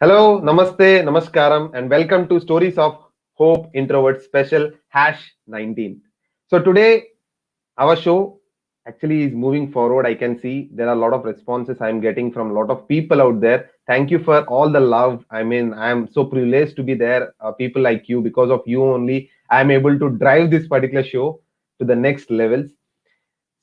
Hello, namaste, namaskaram, and welcome to Stories of Hope Introverts Special #19. So today our show actually is moving forward. I can see there are a lot of responses I'm getting from a lot of people out there. Thank you for all the love. I mean, I am so privileged to be there. People like you, because of you only, I am able to drive this particular show to the next levels.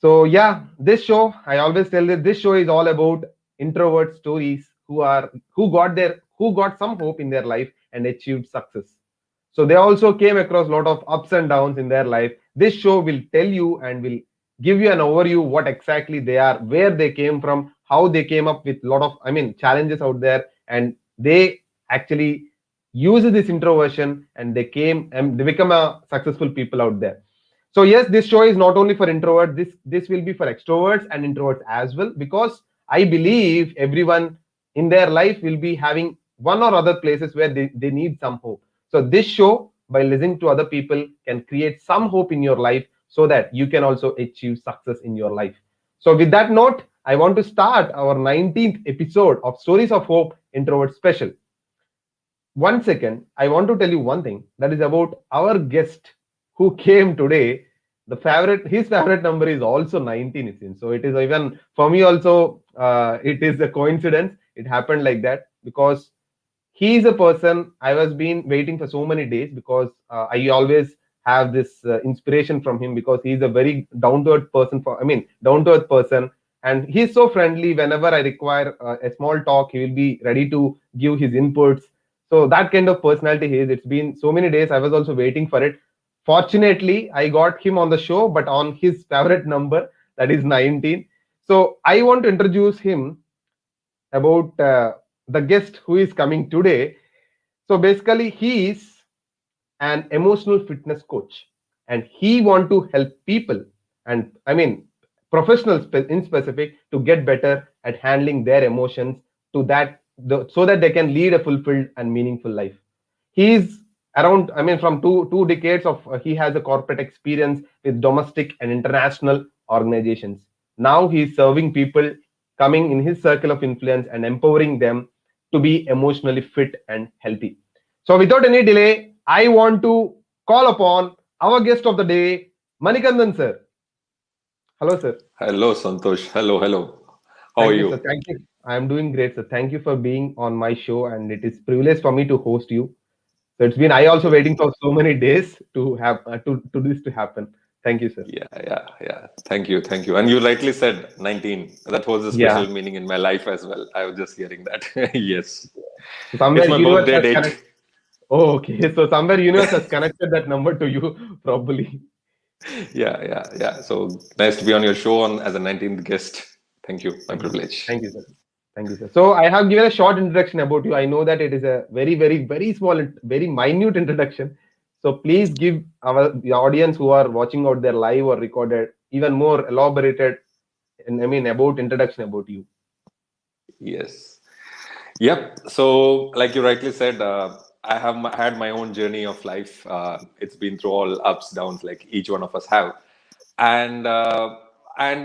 So yeah, this show, I always tell that this show is all about introvert stories who got some hope in their life and achieved success. So they also came across a lot of ups and downs in their life. This show will tell you and will give you an overview what exactly they are, where they came from, how they came up with a lot of challenges out there, and they actually use this introversion and they came and they become a successful people out there. So yes, this show is not only for introverts. This will be for extroverts and introverts as well, because I believe everyone in their life will be having one or other places where they need some hope. So this show, by listening to other people, can create some hope in your life so that you can also achieve success in your life. So with that note, I want to start our 19th episode of Stories of Hope Introvert Special. One second, I want to tell you one thing that is about our guest who came today. His favorite number is also 19, it seems. So it is even for me also, it is a coincidence. It happened like that because he is a person I was been waiting for so many days, because I always have this inspiration from him, because he is a very down to earth person. Down to earth person, and he's so friendly. Whenever I require a small talk, he will be ready to give his inputs. So that kind of personality he is. It's been so many days. I was also waiting for it. Fortunately, I got him on the show, but on his favorite number, that is 19. So I want to introduce him about the guest who is coming today. So basically, he is an emotional fitness coach, and he want to help people, and professionals in specific, to get better at handling their emotions, so that they can lead a fulfilled and meaningful life. He's around, from two decades of he has a corporate experience with domestic and international organizations. Now he's serving people coming in his circle of influence and empowering them to be emotionally fit and healthy. So without any delay, I want to call upon our guest of the day, Manikandan sir. Hello, sir. Hello, Santhosh. Hello. How are Thank you, sir. you? Thank you. I am doing great, sir. Thank you for being on my show, and it is privilege for me to host you. So it's been I also Yeah, waiting for so many days to have to this to happen. Thank you, sir. yeah. Thank you. And you rightly said 19. That was a Yeah. special meaning in my life as well. I was just hearing that. Yes. So It's somewhere my universe birthday has date. connected. Oh, okay. So somewhere universe has connected that number to you, probably. Yeah. So nice to be on your show on as a 19th guest. Thank you. My Thank you. privilege. Thank you, sir. Thank you, sir. So I have given a short introduction about you. I know that it is a very small, very minute introduction. So please give the audience who are watching out there live or recorded even more elaborated, and about introduction about you. Yes. Yep. So, like you rightly said, I have had my own journey of life. It's been through all ups, downs, like each one of us have. And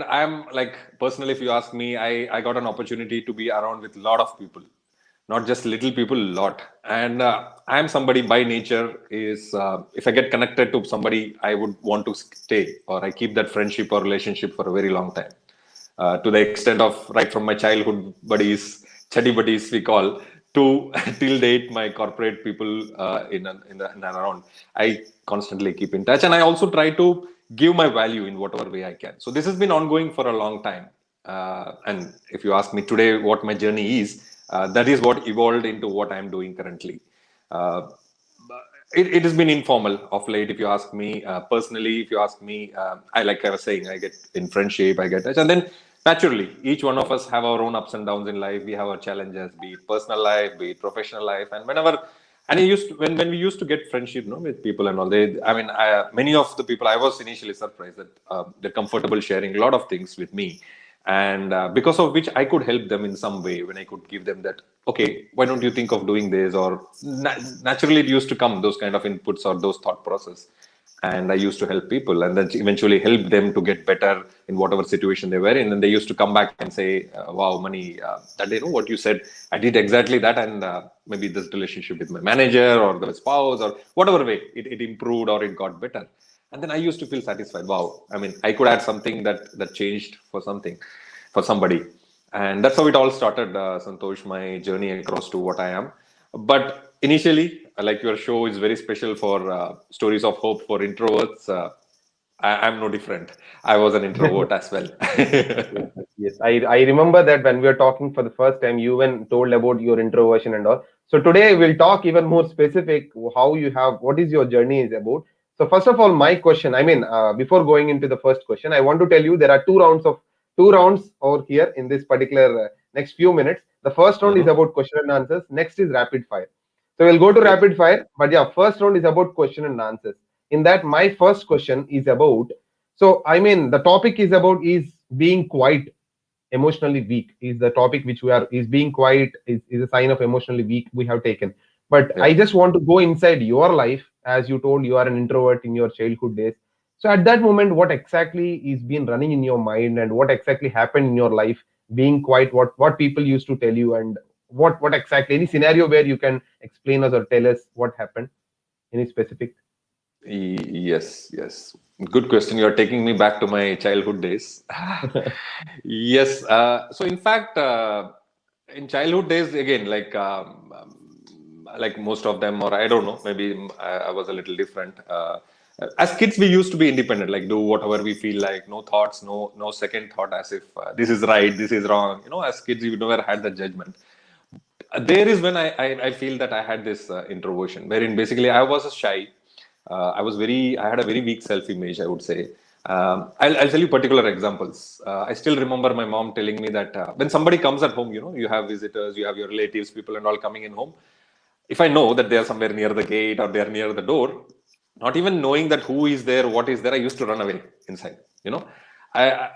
I'm like personally, if you ask me, I got an opportunity to be around with a lot of people, not just little people, lot. And I'm somebody by nature is if I get connected to somebody, I would want to stay, or I keep that friendship or relationship for a very long time, to the extent of right from my childhood buddies, study buddies we call, to till date my corporate people in and around. I constantly keep in touch, and I also try to give my value in whatever way I can. So this has been ongoing for a long time. And if you ask me today what my journey is, that is what evolved into what I'm doing currently. Uh, it has been informal of late. If you ask me personally, if you ask me, I like I was saying, I get in friendship, I get touch, and then naturally, each one of us have our own ups and downs in life. We have our challenges, be it personal life, be it professional life, and whenever. And when we used to get friendship, with people and all. Many of the people I was initially surprised that they're comfortable sharing a lot of things with me, and because of which I could help them in some way when I could give them that, okay, why don't you think of doing this, or naturally it used to come those kind of inputs or those thought process. and I used to help people, and then eventually help them to get better in whatever situation they were in. And they used to come back and say, "Wow, Mani, that what you said, I did exactly that, and maybe this relationship with my manager or the spouse or whatever way it improved or it got better." And then I used to feel satisfied. Wow, I mean, I could add something that changed for something, for somebody, and that's how it all started, Santhosh. My journey across to what I am. But initially, like your show is very special for stories of hope for introverts. I'm no different. I was an introvert as well. Yes, yes. I remember that when we were talking for the first time, you even told about your introversion and all. So today we'll talk even more specific how you have, what is your journey is about. So first of all, my question, before going into the first question, I want to tell you there are two rounds over here in this particular next few minutes. The first round is Mhm. about question and answers. Next is rapid fire. So we'll go to Okay. rapid fire, but yeah, first round is about question and answers. In that, my first question is about, so the topic is about is being quite emotionally weak is the topic which we are is being quiet is a sign of emotionally weak we have taken. But I Yep. just want to go inside your life. As you told, you are an introvert in your childhood days. So at that moment, what exactly is been running in your mind, and what exactly happened in your life being quiet, what people used to tell you, and what exactly, any scenario where you can explain us or tell us what happened, any specific. Yes, yes. Good question. You're taking me back to my childhood days. Yes. So, in fact, in childhood days, again, like most of them, or I don't know, maybe I was a little different. As kids, we used to be independent, like do whatever we feel like, no thoughts, no second thought, as if this is right, this is wrong. As kids, you never had the judgment. There is when I feel that I had this introversion, wherein basically I was shy. I had a very weak self-image, I would say. I'll tell you particular examples. I still remember my mom telling me that when somebody comes at home, you have visitors, you have your relatives, people and all coming in home. If I know that they are somewhere near the gate or they are near the door, not even knowing that who is there, what is there, I used to run away inside. I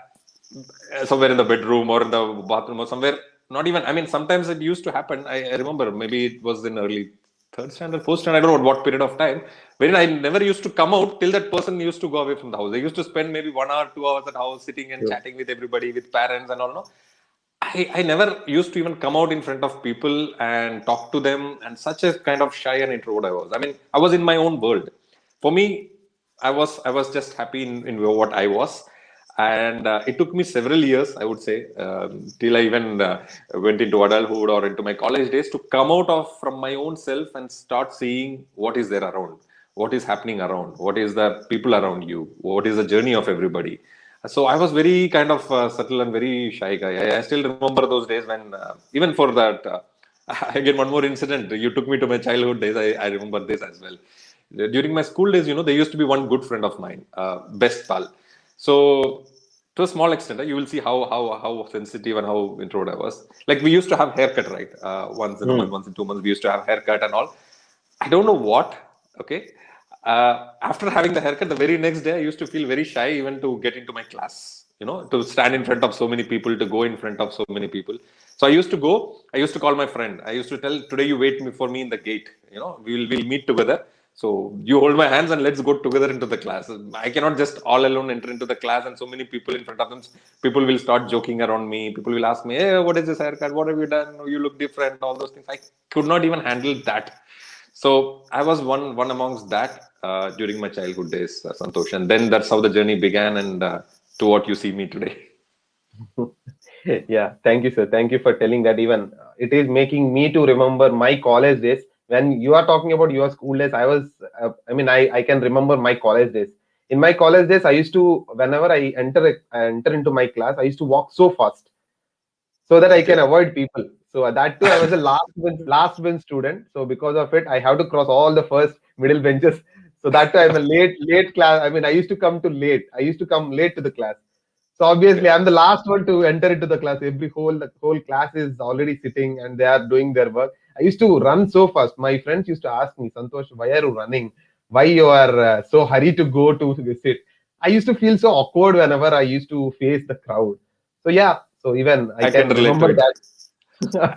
somewhere in the bedroom or in the bathroom or somewhere. Not even. I mean, sometimes it used to happen. I remember maybe it was in early third standard, fourth standard. I don't know what period of time. Wherein I never used to come out till that person used to go away from the house. They used to spend maybe 1 hour, 2 hours at house sitting and Sure. chatting with everybody, with parents and all. No, I never used to even come out in front of people and talk to them, and such a kind of shy and introvert I was. I mean, I was in my own world. For me, I was just happy in what I was, and it took me several years, I would say, till I even went into adulthood or into my college days to come out of from my own self and start seeing what is there around, what is happening around, what is the people around you, what is the journey of everybody. So I was very kind of subtle and very shy guy. I still remember those days when, even for that, again, one more incident. You took me to my childhood days. I remember this as well. During my school days, there used to be one good friend of mine, best pal. So to a small extent, you will see how sensitive and how introvert I was. Like we used to have haircut, right? Once in a month, Hmm. once in 2 months, we used to have haircut and all. I don't know what. Okay. After having the haircut, the very next day, I used to feel very shy even to get into my class, to stand in front of so many people, to go in front of so many people. So I used to go, I used to call my friend. I used to tell, today you wait for me in the gate. We'll meet together. So you hold my hands and let's go together into the class. I cannot just all alone enter into the class and so many people in front of them. People will start joking around me. People will ask me, hey, what is this haircut? What have you done? You look different. All those things. I could not even handle that. So I was one amongst that during my childhood days, Santosh, and then that's how the journey began, and to what you see me today. Yeah, thank you, sir. Thank you for telling that. Even it is making me to remember my college days. When you are talking about your school days, I can remember my college days. In my college days, I used to, whenever I enter into my class, I used to walk so fast so that I can Okay. avoid people. So that too, I was a last bench student. So because of it, I have to cross all the first middle benches. So that too, I'm a late class. I used to come to late. I used to come late to the class. So obviously, Okay. I'm the last one to enter into the class. The whole class is already sitting and they are doing their work. I used to run so fast. My friends used to ask me, Santosh, why are you running? Why you are so hurried to go to sit? I used to feel so awkward whenever I used to face the crowd. So yeah, so even I I can can relate to remember it. that.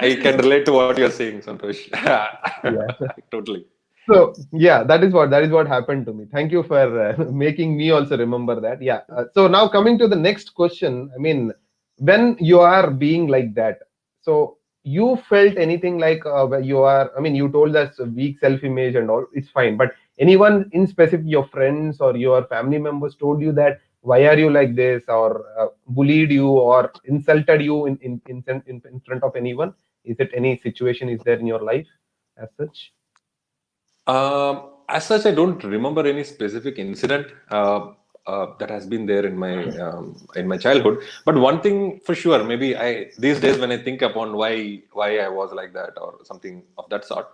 I can relate to what you're saying, Santosh. Yeah. Totally. So yeah, that is what happened to me. Thank you for making me also remember that. Yeah. So now coming to the next question. I mean, when you are being like that, so you felt anything like where you are? I mean, you told us weak self-image and all. It's fine, but anyone in specific, your friends or your family members, told you that why are you like this, or bullied you or insulted you in front of anyone? Is it any situation is there in your life as such? As such, I don't remember any specific incident that has been there in my childhood. But one thing for sure, maybe I these days when I think upon why I was like that or something of that sort,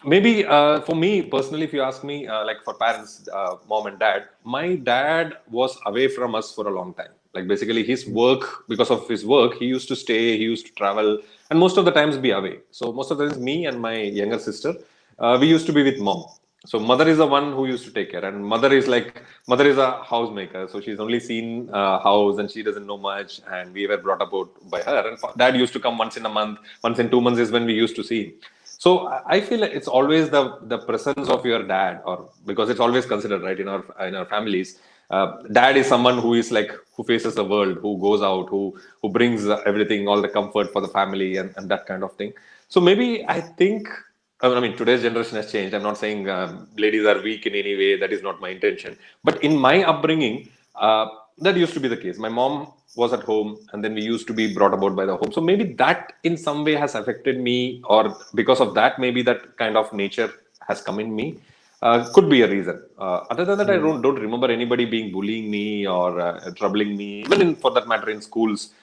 maybe for me personally, if you ask me, like for parents, mom and dad, my dad was away from us for a long time. Like basically, his work, because of his work, he used to stay, he used to travel, and most of the times be away. So most of the times, me and my younger sister, we used to be with mom. So mother is the one who used to take care, and mother is a housemaker. So she's only seen house, and she doesn't know much. And we were brought up by her. And dad used to come once in a month, once in 2 months is when we used to see him. So I feel like it's always the presence of your dad, or because it's always considered right in our families. Dad is someone who is like who faces the world, who goes out, who brings everything, all the comfort for the family, and that kind of thing. So maybe I think. I mean, today's generation has changed. I'm not saying ladies are weak in any way. That is not my intention. But in my upbringing, that used to be the case. My mom was at home, and then we used to be brought about by the home. So maybe that in some way has affected me, or because of that, maybe that kind of nature has come in me. Could be a reason. Other than that, I Hmm. don't remember anybody being bullying me or troubling me. Even for that matter, in schools,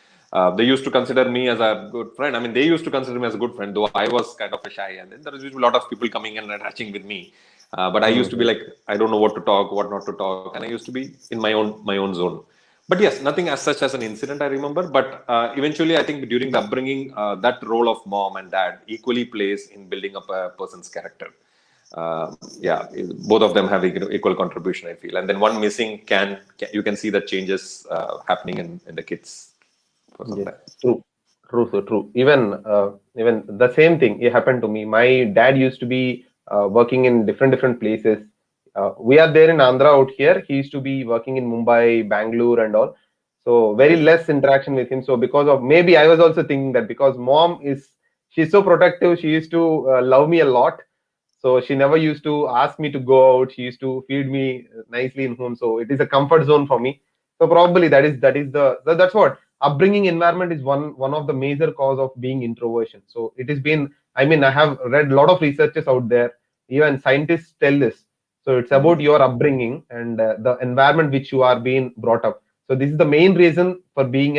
they used to consider me as a good friend. I mean, they used to consider me as a good friend, though I was kind of a shy. And then there was a lot of people coming and attaching with me. But I used to be Hmm. like, I don't know what to talk, what not to talk, and I used to be in my own zone. But yes, nothing as such as an incident I remember. But eventually, I think during the upbringing, that role of mom and dad equally plays in building up a person's character. Yeah, both of them have equal contribution, I feel. And then one missing can you can see the changes happening in the kids for some Yes, time. true, true, so true. Even the same thing it happened to me. My dad used to be working in different places. We are there in Andhra out here. He used to be working in Mumbai, Bangalore, and all. So very Okay. less interaction with him. So because of maybe I was also thinking that because mom is she's so protective, she used to love me a lot. So she never used to ask me to go out. She used to feed me nicely in home. So it is a comfort zone for me. So probably that is that's what upbringing environment is one of the major cause of being introversion. So it has been. I mean, I have read a lot of researches out there. Even scientists tell this. So it's about Mhm. your upbringing and the environment which you are being brought up. So this is the main reason for being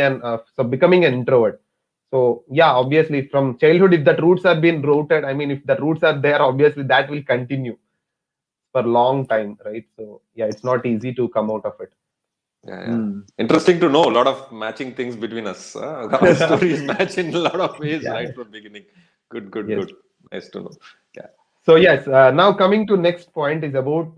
so becoming an introvert. So yeah, obviously from childhood, if that roots are being rooted, I mean, if the roots are there, obviously that will continue for long time, right? So yeah, it's not easy to come out of it. Yeah, yeah. Hmm. Interesting to know a lot of matching things between us. Our stories match in a lot of ways Yeah. right from beginning. Good, good, Yes. good. Nice to know. Yeah. So yes, now coming to next point is about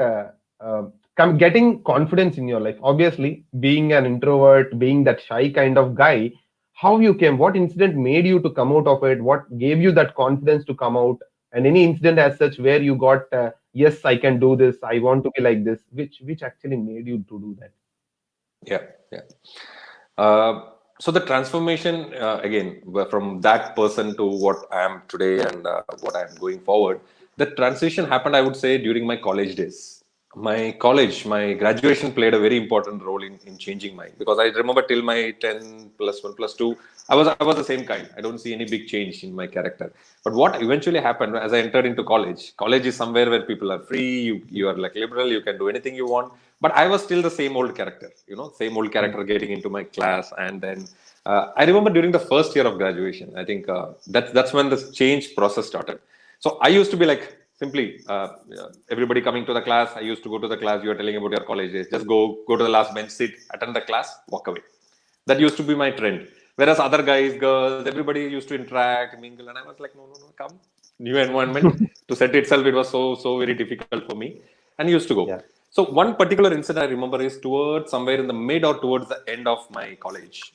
getting confidence in your life. Obviously, being an introvert, being that shy kind of guy, how you came, what incident made you to come out of it? What gave you that confidence to come out? And any incident as such where you got, yes, I can do this. I want to be like this. Which actually made you to do that? Yeah, yeah. So the transformation again from that person to what I am today and what I am going forward, the transition happened, I would say, during my college days. My graduation played a very important role in changing mine, because I remember till my 10 plus 1 plus 2, I was the same kind. I don't see any big change in my character. But what eventually happened as I entered into college is somewhere where people are free, you are like liberal, you can do anything you want. But I was still the same old character, same old character getting into my class. And then I remember during the first year of graduation, I think that's when the change process started. So I used to be like simply everybody coming to the class. I used to go to the class. You are telling about your college days. Just go to the last bench, sit, attend the class, walk away. That used to be my trend. Whereas other guys, girls, everybody used to interact, mingle, and I was like, no, no, no, come. New environment to set itself. It was so very difficult for me, and used to go. Yeah. So one particular incident I remember is towards somewhere in the mid or towards the end of my college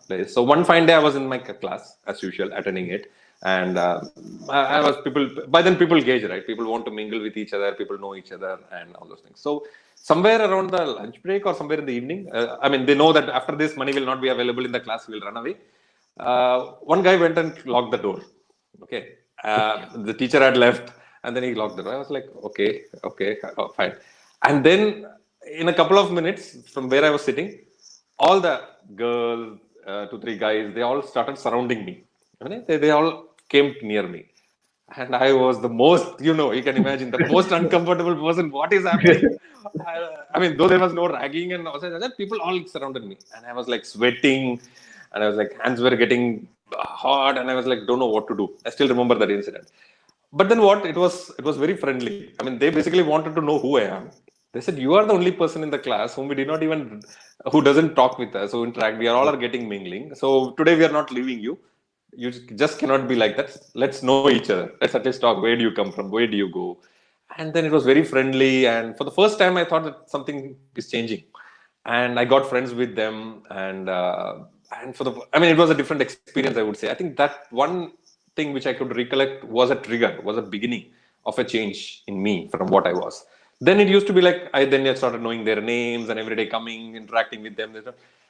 days. So one fine day I was in my class as usual, attending it. And I was people by then people gauge, right? People want to mingle with each other, people know each other, and all those things. So somewhere around the lunch break or somewhere in the evening, I mean, they know that after this money will not be available in the class, we will run away. One guy went and locked the door. Okay, the teacher had left, and then he locked the door. I was like, okay, oh, fine. And then in a couple of minutes from where I was sitting, all the girls, two, three guys, they all started surrounding me. I mean, they all came near me. And I was the most, you can imagine, the most uncomfortable person. What is happening? I mean, though there was no ragging and all that, people all surrounded me. And I was like sweating, and I was like, hands were getting hot, and I was like, don't know what to do. I still remember that incident. But then what? It was very friendly. I mean, they basically wanted to know who I am. They said, you are the only person in the class whom we did not even, who doesn't talk with us, who interact. We are all are getting mingling. So today we are not leaving you. You just cannot be like that. Let's know each other. Let's at least talk. Where do you come from? Where do you go? And then it was very friendly. And for the first time, I thought that something is changing. And I got friends with them. And it was a different experience, I would say. I think that one thing which I could recollect was a trigger, was a beginning of a change in me from what I was. Then it used to be like I started knowing their names and every day coming, interacting with them.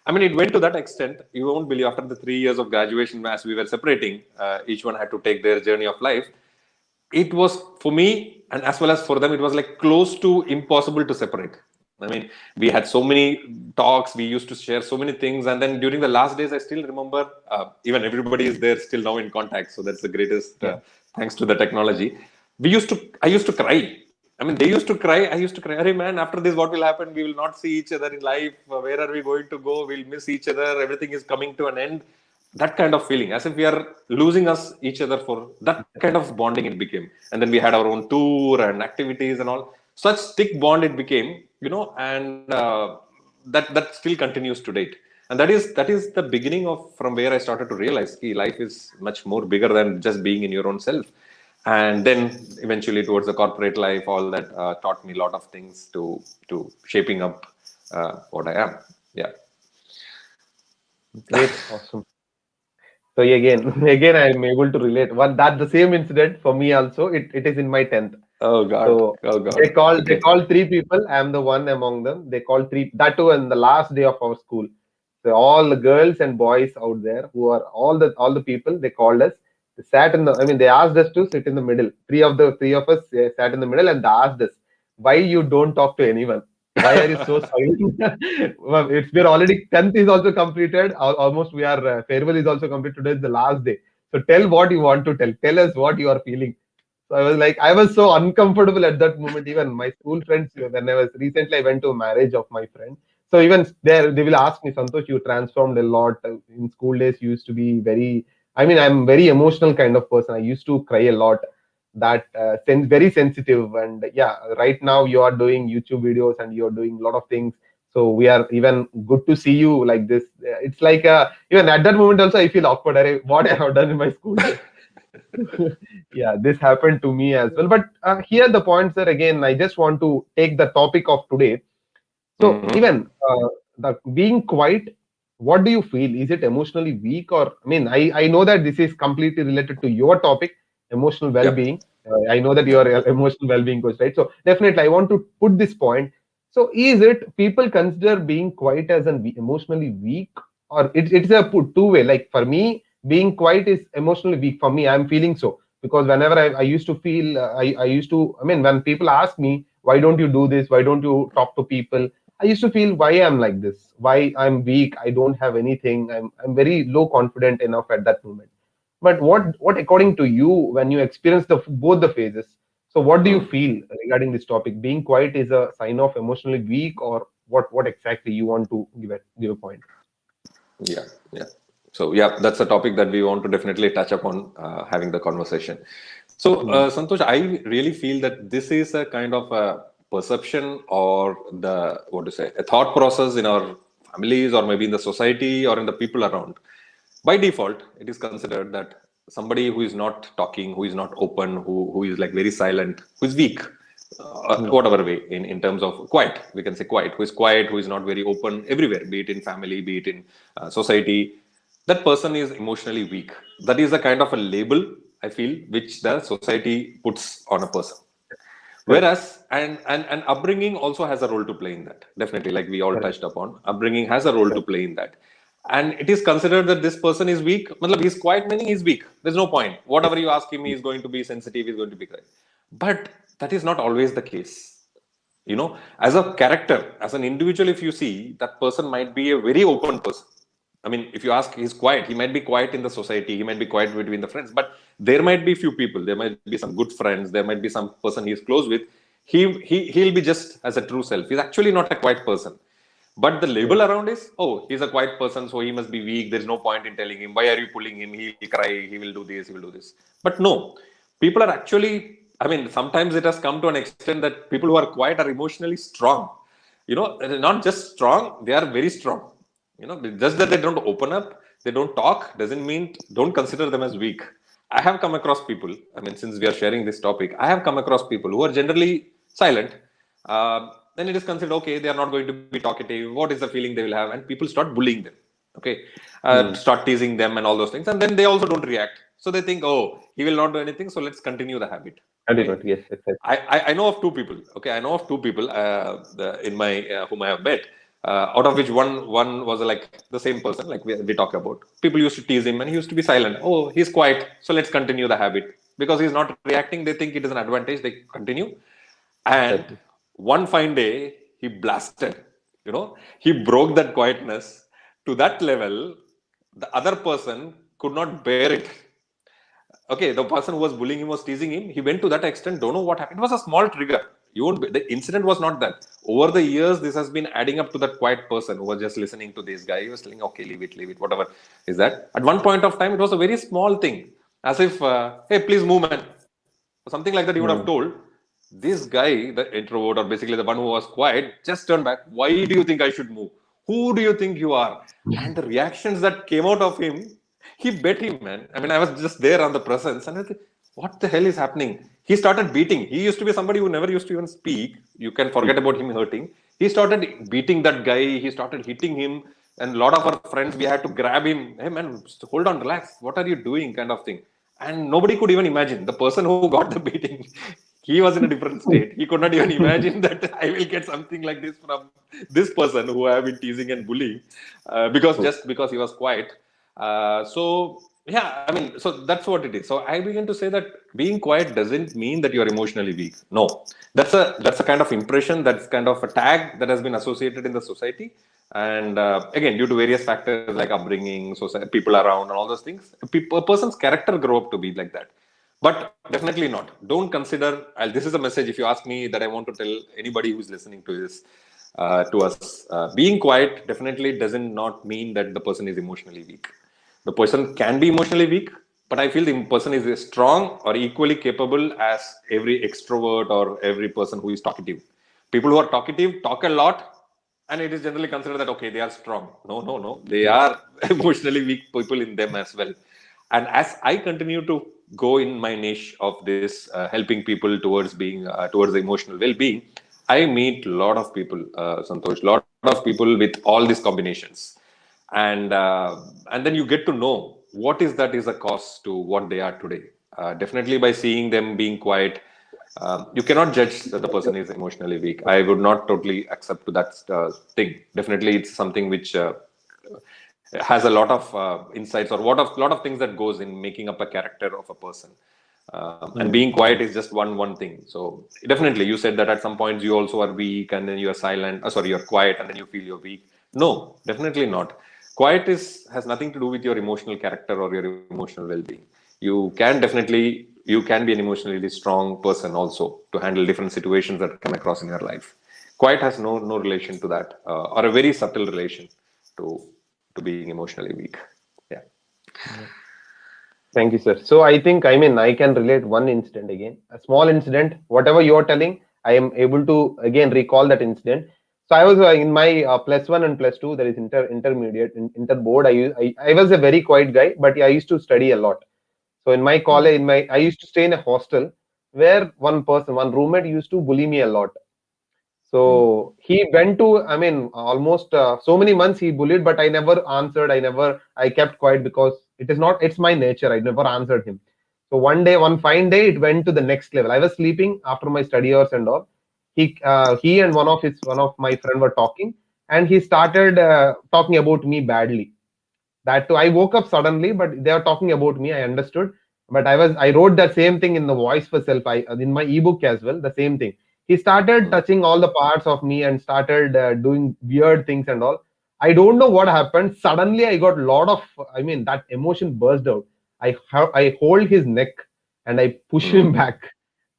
I mean, it went to that extent. You won't believe after the 3 years of graduation, as we were separating, each one had to take their journey of life. It was for me, and as well as for them, it was like close to impossible to separate. I mean, we had so many talks, we used to share so many things. And then during the last days, I still remember, even everybody is there still now in contact. So that's the greatest, thanks to the technology. I used to cry. I mean, they used to cry. I used to cry. Hey, man, after this, what will happen? We will not see each other in life. Where are we going to go? We'll miss each other. Everything is coming to an end. That kind of feeling, as if we are losing us each other for that kind of bonding it became. And then we had our own tour and activities and all. Such thick bond it became, and that still continues to date. And that is the beginning of from where I started to realize life is much more bigger than just being in your own self. And then eventually towards the corporate life, all that taught me a lot of things to shaping up what I am. Yeah. Great, awesome. So again, I'm able to relate. One that the same incident for me also. It is in my 10th. Oh God. So Oh God. they Okay. called three people. I am the one among them. They called three, that too in the last day of our school. So all the girls and boys out there who are all the people, they called us. They sat in the. I mean, they asked us to sit in the middle. Three of us sat in the middle, and they asked us, why you don't talk to anyone? Why are you so silent? Well, we're already 10th is also completed. Almost we are farewell is also completed. Today is the last day. So tell what you want to tell. Tell us what you are feeling. So I was so uncomfortable at that moment. Even my school friends, when I went to a marriage of my friend. So even there, they will ask me, Santosh, you transformed a lot. In school days, you used to be very, I mean, I'm very emotional kind of person. I used to cry a lot. That very sensitive. And yeah, right now you are doing YouTube videos and you're doing a lot of things. So we are even good to see you like this. It's like, even at that moment also, I feel awkward. What I have done in my school days. Yeah, this happened to me as well. But here the points are again, I just want to take the topic of today. So Mhm. even the being quiet, what do you feel? Is it emotionally weak, or I mean, I know that this is completely related to your topic, emotional Yep. well-being. I know that you Yep. are a emotional well-being coach, right? So definitely, I want to put this point. So is it people consider being quiet as an emotionally weak, or it's a two-way? Like for me, being quiet is emotionally weak. For me, I'm feeling so because whenever I used to feel, I used to. I mean, when people ask me, why don't you do this? Why don't you talk to people? I used to feel why I'm like this, why I'm weak, I don't have anything, I'm very low confident enough at that moment. But what according to you, when you experience both the phases, so what do you Mm. feel regarding this topic? Being quiet is a sign of emotionally weak, or what exactly you want to give a point? Yeah. Yeah. So yeah, that's a topic that we want to definitely touch upon having the conversation. So Hmm. Santosh, I really feel that this is a kind of a perception or the what to say a thought process in our families or maybe in the society or in the people around. By default, it is considered that somebody who is not talking, who is not open, who is like very silent, who is weak, Hmm. whatever way, in terms of quiet, we can say quiet, who is not very open everywhere, be it in family, be it in society, that person is emotionally weak. That is a kind of a label I feel, which the society puts on a person. Correct. Whereas, and upbringing also has a role to play in that. Definitely, like we all Correct. touched upon, upbringing has a role to Correct. play in that. And it is considered that this person is weak. Matlab, he's quiet, meaning he's weak. There's no point. Whatever you ask him, he's going to be sensitive, he's going to be quiet. But that is not always the case. As a character, as an individual, if you see, that person might be a very open person. I mean, if you ask, he's quiet. He might be quiet in the society. He might be quiet between the friends. But there might be few people. There might be some good friends. There might be some person he's close with. He'll be just as a true self. He's actually not a quiet person. But the label around is, oh, he's a quiet person, so he must be weak. There's no point in telling him. Why are you pulling him? He'll cry. He will do this. He will do this. But no, people are actually. I mean, sometimes it has come to an extent that people who are quiet are emotionally strong. Not just strong; they are very strong. Just that they don't open up, they don't talk, doesn't mean don't consider them as weak. I have come across people, I mean, since we are sharing this topic, I have come across people who are generally silent. Then it is considered, okay, they are not going to be talkative. What is the feeling they will have? And people start bullying them, okay, start teasing them and all those things. And then they also don't react. So they think, oh, he will not do anything. So let's continue the habit. I did Okay. not. Yes, exactly. I know of two people. Okay, I know of two people in my whom I have met. Out of which one was like the same person, like we talk about. People used to tease him, and he used to be silent. Oh, he's quiet, so let's continue the habit because he's not reacting. They think it is an advantage. They continue, and Exactly. one fine day he blasted. He broke that quietness to that level. The other person could not bear it. Okay, the person who was bullying him was teasing him. He went to that extent. Don't know what happened. It was a small trigger. The incident was not that. Over the years, this has been adding up to that quiet person who was just listening to this guy. He was telling, okay, leave it, whatever is that. At one point of time, it was a very small thing, as if, hey, please move, man. Something like that. He would have Hmm. told this guy, the introvert, or basically the one who was quiet, just turned back. Why do you think I should move? Who do you think you are? And the reactions that came out of him, he bet him, man. I mean, I was just there on the presence, and I think, what the hell is happening? He started beating. He used to be somebody who never used to even speak. You can forget about him hurting. He started beating that guy. He started hitting him. And a lot of our friends, we had to grab him. Hey, man, hold on, relax. What are you doing? Kind of thing. And nobody could even imagine. The person who got the beating, he was in a different state. He could not even imagine that I will get something like this from this person who I have been teasing and bullying because he was quiet. So yeah, I mean, so that's what it is. So I begin to say that being quiet doesn't mean that you are emotionally weak. No, that's a kind of impression, that's kind of a tag that has been associated in the society. And again, due to various factors like upbringing, society, people around, and all those things, a person's character grow up to be like that. But definitely not. Don't consider. This is a message. If you ask me, that I want to tell anybody who's listening to this, to us, being quiet definitely doesn't not mean that the person is emotionally weak. The person can be emotionally weak, but I feel the person is as strong or equally capable as every extrovert or every person who is talkative. People who are talkative talk a lot, and it is generally considered that okay, they are strong. No, no, no, they are emotionally weak people in them as well. And as I continue to go in my niche of this, helping people towards being towards the emotional well-being, I meet a lot of people, Santhosh, lot of people with all these combinations, and then you get to know what is that is a cause to what they are today. Definitely by seeing them being quiet, you cannot judge that the person is emotionally weak. I would not totally accept to that thing. Definitely, it's something which has a lot of insights or lot of things that goes in making up a character of a person. And Hmm. being quiet is just one thing. So definitely, you said that at some points you also are weak, and then you are silent. Sorry, you're quiet, and then you feel you're weak. No, definitely not. Quiet is has nothing to do with your emotional character or your emotional well-being. You can be an emotionally strong person also to handle different situations that come across in your life. Quiet has no relation to that, or a very subtle relation to being emotionally weak. Yeah. Thank you, sir. So I think, I mean, I can relate one incident again, a small incident. Whatever you're telling, I am able to again recall that incident. So I was in my plus one and plus two. There is intermediate, inter board. I was a very quiet guy, but I used to study a lot. So in my Mm. college, I used to stay in a hostel where one roommate used to bully me a lot. Mm. So he went to, I mean, almost so many months he bullied, but I never answered. I kept quiet because it's my nature. I never answered him. So one fine day, it went to the next level. I was sleeping after my study hours and all. He and one of my friend were talking, and he started talking about me badly. That too, I woke up suddenly, but they are talking about me. I understood, but I wrote that same thing in the voice for self. I in my ebook as well. The same thing. He started Mm, touching all the parts of me and started doing weird things and all. I don't know what happened. Suddenly, I got a lot of. I mean, that emotion burst out. I hold his neck and I push him mm. back.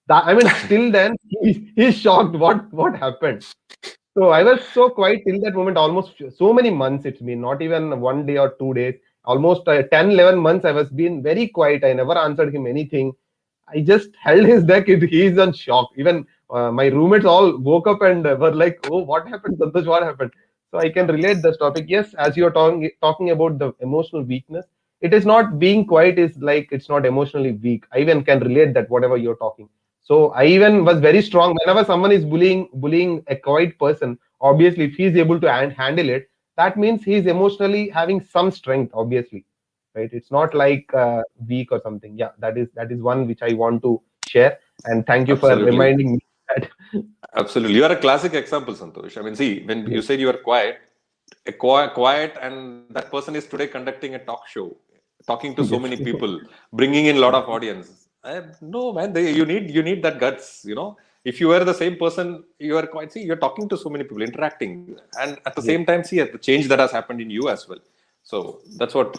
That, I mean, still then he's shocked. What happened? So I was so quiet till that moment, almost so many months it's been, not even one day or 2 days, almost 10, 11 months I was being very quiet. I never answered him anything. I just held his neck. He's in shock. Even my roommates all woke up and were like, "Oh, what happened, Santosh? What happened?" So I can relate this topic. Yes, as you're talking about the emotional weakness, it is not being quiet. Is like it's not emotionally weak. I even can relate that whatever you're talking. So I even was very strong. Whenever someone is bullying a quiet person, obviously if he's able to handle it, that means he's emotionally having some strength. Obviously, right? It's not like weak or something. Yeah, that is one which I want to share. And thank you for Absolutely. reminding me that. Absolutely. You are a classic example, Santosh. I mean, see, when you Yes, said you are quiet, quiet, and that person is today conducting a talk show, talking to so yes, many people, bringing in a lot of audience. No, man, you need that guts. If you were the same person, you are quite. See, you're talking to so many people, interacting, and at the same yes. time, see the change that has happened in you as well. So that's what.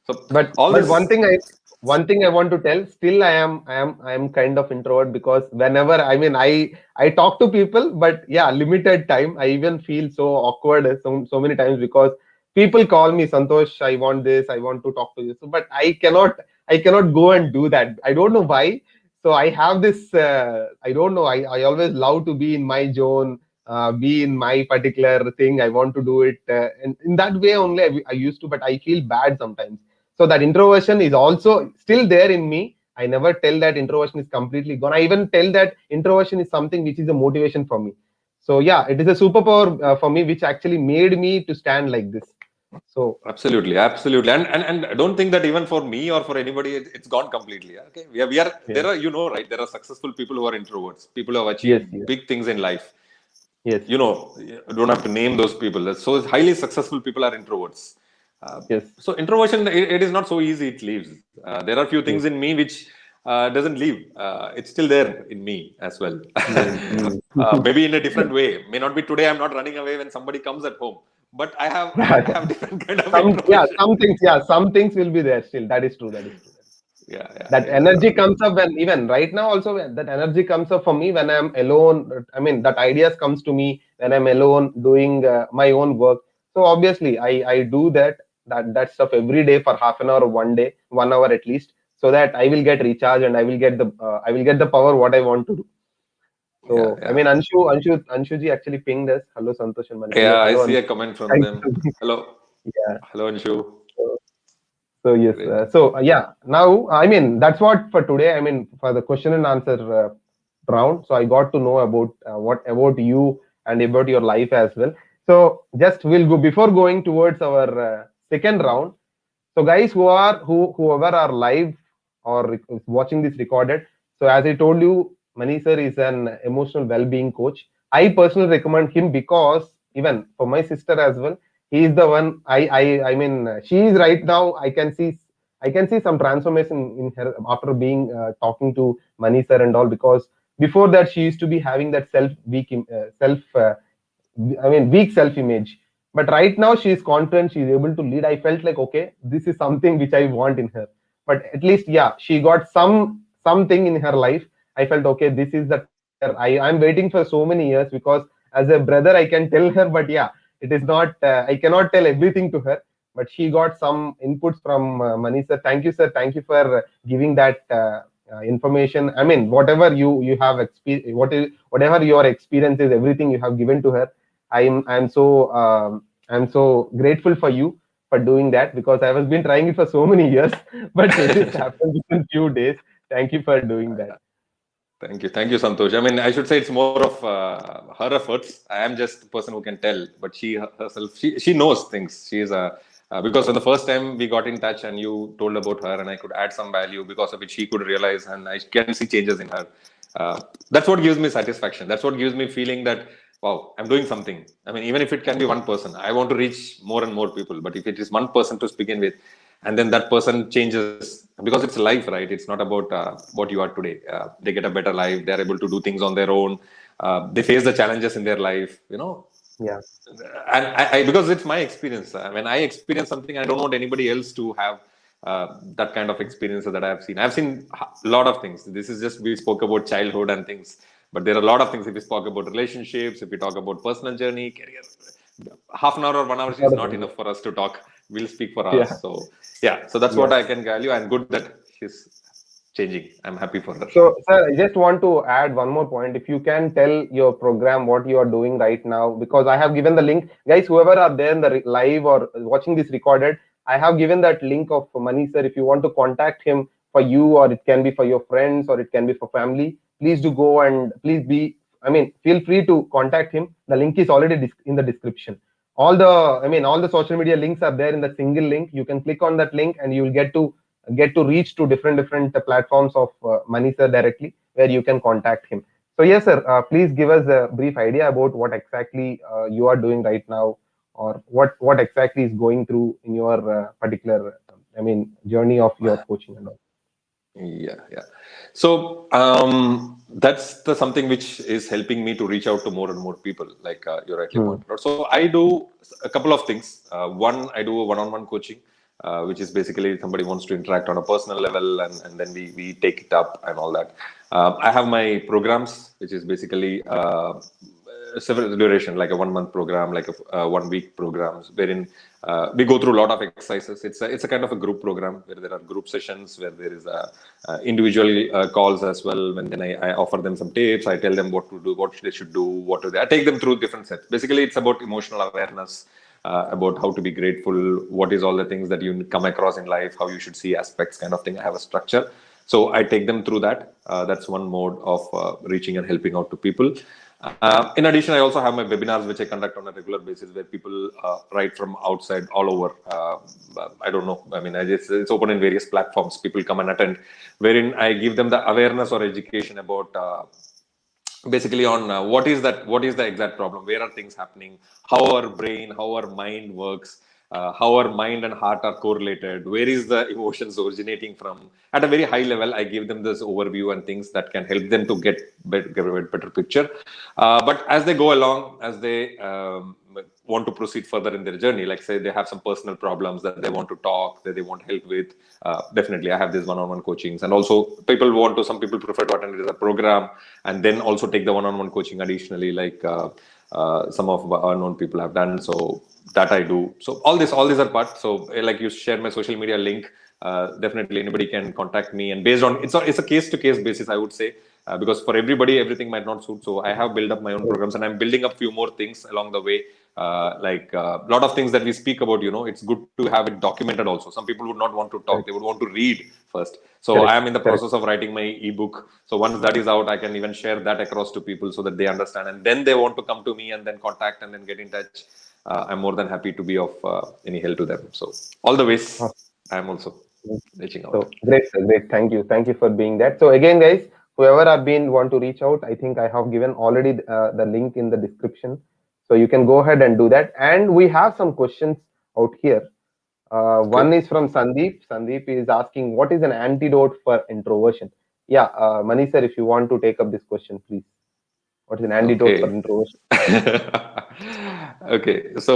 So all But this. one thing I want to tell, still I am kind of introvert, because whenever, I mean, I talk to people, but yeah, limited time. I even feel so awkward so many times, because people call me, Santosh, I want this, I want to talk to you. So, but I cannot go and do that. I don't know why. So I have this I don't know, I always love to be in my zone, be in my particular thing. I want to do it, and in that way only I used to, but I feel bad sometimes. So that introversion is also still there in me. I never tell that introversion is completely gone. I even tell that introversion is something which is a motivation for me. So yeah, it is a superpower for me, which actually made me to stand like this. So Absolutely, absolutely, and I don't think that even for me or for anybody, it's gone completely. Okay, we are yeah, there are right. There are successful people who are introverts, people who have yes, achieved yes, big things in life. yes, You don't have to name those people. So highly successful people are introverts. Uh, yes, so introversion, it is not so easy. It leaves. There are few things yes. in me which doesn't leave. It's still there in me as well. Mm, mm. Maybe in a different way. May not be today. I'm not running away when somebody comes at home, but I have I, Yeah, I have different kind of yeah, introversion. some things will be there still. That is true. That is true. Yeah, yeah, That yeah. energy comes up when, even right now also, that energy comes up for me when I'm alone. I mean, that ideas comes to me when I'm alone doing my own work. So obviously I do that stuff every day for half an hour, or one day, 1 hour at least, so that I will get recharged and I will get the power what I want to do. So Yeah, I yeah. mean, Anshuji actually pinged us. Hello, Santosh and Manisha. Yes, Yeah, I hello, see a Anshu. comment from Thank them. you. Hello. Yeah. Hello, Anshu. So, so yes, Great. yeah. Now, I mean, that's what for today. I mean, for the question and answer round. So I got to know about what about you and about your life as well. So just we'll go before going towards our second round. So guys whoever are live or watching this recorded. So as I told you, Mani sir is an emotional well-being coach. I personally recommend him because even for my sister as well, he is the one. I mean, she is right now. I can see some transformation in her after being talking to Mani sir and all, because before that she used to be having that weak self image. But right now she is confident, she is able to lead. I felt like, okay, this is something which I want in her. But at least, yeah, she got something in her life. I felt, okay, this is the time where I'm waiting for so many years, because as a brother I can tell her, but yeah, it is not. I cannot tell everything to her. But she got some inputs from Mani sir. Thank you, sir. Thank you for giving that information. I mean, whatever you have whatever your experience is, everything you have given to her. I'm so grateful for you for doing that, because I was been trying it for so many years, but this happened within few days. Thank you for doing that. Thank you, Santosh. I mean, I should say it's more of her efforts. I am just the person who can tell, but she herself, she knows things. She is a because when the first time we got in touch and you told about her and I could add some value because of which she could realize and I can see changes in her. That's what gives me satisfaction. That's what gives me feeling that, wow, I'm doing something. I mean, even if it can be one person, I want to reach more and more people. But if it is one person to begin with, and then that person changes, because it's life, right? It's not about what you are today. They get a better life. They're able to do things on their own. They face the challenges in their life, Yeah. and because it's my experience. When I experience something, I don't want anybody else to have that kind of experience that I've seen. I've seen a lot of things. This is just, we spoke about childhood and things, but there are a lot of things. If we talk about relationships, if we talk about personal journey, career, half an hour or 1 hour is not enough for us to talk. We'll speak for hours. Yeah. So yeah, so that's what Yes. I can value, and good that she's changing. I'm happy for her. So, sir, I just want to add one more point. If you can tell your program what you are doing right now, because I have given the link, guys. Whoever are there in the live or watching this recorded, I have given that link of Mani sir. If you want to contact him for you, or it can be for your friends, or it can be for family, please do go and please be. I mean, feel free to contact him. The link is already in the description. All the social media links are there in the single link. You can click on that link and you will get to reach to different platforms of Mani sir directly, where you can contact him. So yes, sir, please give us a brief idea about what exactly you are doing right now, or what exactly is going through in your particular, journey of your coaching and all. Yeah. So that's the something which is helping me to reach out to more and more people, like you rightly Hmm. pointed out. So I do a couple of things. One, I do a one-on-one coaching, which is basically somebody wants to interact on a personal level, and then we take it up and all that. I have my programs, which is basically several duration, like a 1 month program, like a 1 week programs, wherein we go through a lot of exercises. It's a kind of a group program where there are group sessions, where there is a individual calls as well. And then I offer them some tips. I tell them what to do, what they should do, what to do. I take them through different sets. Basically, it's about emotional awareness, about how to be grateful, what is all the things that you come across in life, how you should see aspects, kind of thing. I have a structure. So I take them through that. That's one mode of reaching and helping out to people. In addition, I also have my webinars, which I conduct on a regular basis, where people write from outside all over. I don't know. I mean, it's open in various platforms. People come and attend, wherein I give them the awareness or education about basically on what is the exact problem, where are things happening, how our brain, how our mind works, how our mind and heart are correlated, where is the emotions originating from. At a very high level, I give them this overview and things that can help them to get a better picture. But as they go along, as they want to proceed further in their journey, like say they have some personal problems that they want to talk, that they want help with, definitely I have these one-on-one coachings. And also some people prefer to attend it as a program and then also take the one-on-one coaching additionally, like some of unknown people have done. So that I do. So all these are part. So like you share my social media link, definitely anybody can contact me, and based on it's a case to case basis, I would say, because for everybody everything might not suit. So I have built up my own programs, and I'm building up few more things along the way. Like a lot of things that we speak about, it's good to have it documented also. Some people would not want to talk, Correct. they would want to read first. So I Correct. am in the Correct. process of writing my ebook. So once that is out, I can even share that across to people so that they understand, and then they want to come to me and then contact and then get in touch. I'm more than happy to be of any help to them. So all the ways I'm also reaching out. So great, sir, great. Thank you for being that. So again, guys, whoever have been want to reach out, I think I have given already the link in the description, so you can go ahead and do that. And we have some questions out here. One Okay. is from Sandeep. Sandeep is asking, what is an antidote for introversion? Yeah, Mani sir, if you want to take up this question, please. What is an antidote for Okay. introversion? Okay. So